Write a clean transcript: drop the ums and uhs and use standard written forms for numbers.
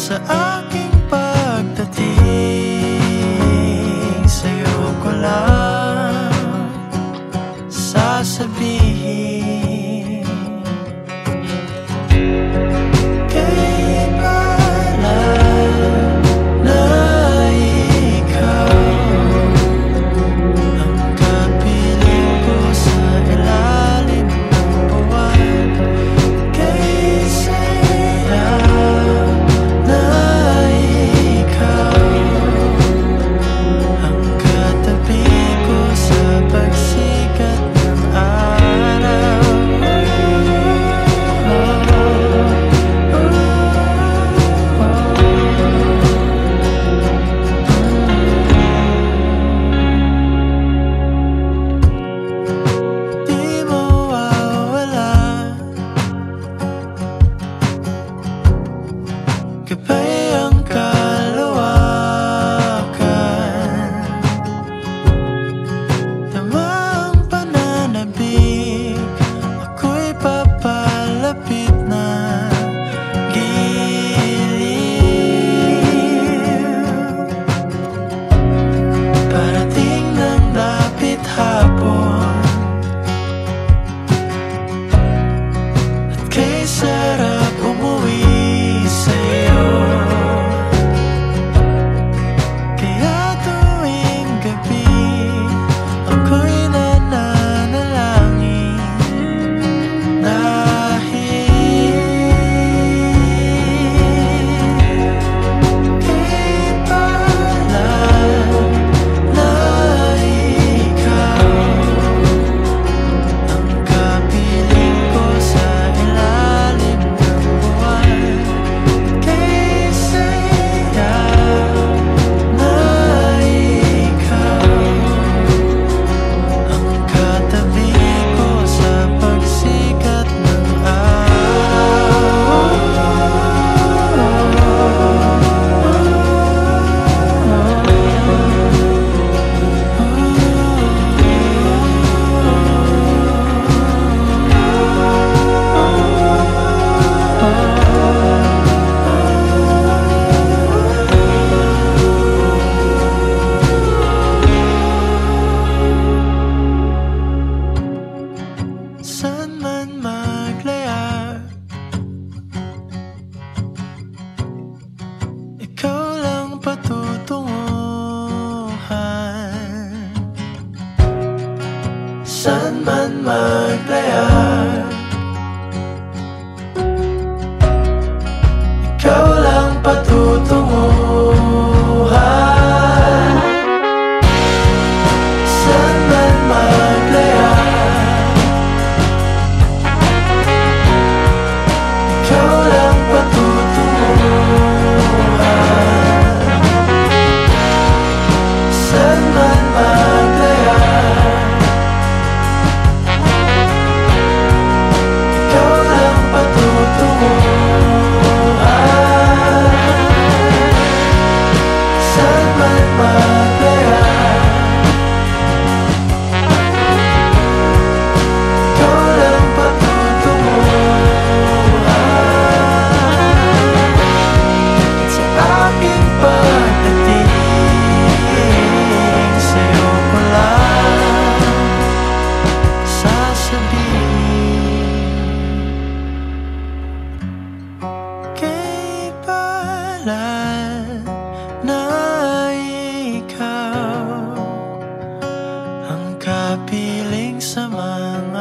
sa aking pagdating. Sa'yo ko lang sasabihin. Kapay ang kalawakan, tama ang pananabik, ako'y papalapit na giliw. Parating ng dapit hapon, at kay sarap umuwi sa'yo. Saan man maglaya, ikaw lang patutunguhan. Saan man maglaya, ikaw lang patutunguhan. Saan man maglaya, ikaw lang patutunguhan. Saan man maglaya, ikaw lang patutunguhan. Saan man maglaya, ikaw lang patutunguhan. Sa aking pagdating, sa'yo ko lang sasabihin. Kay palad na ikaw ang kapiling sa mga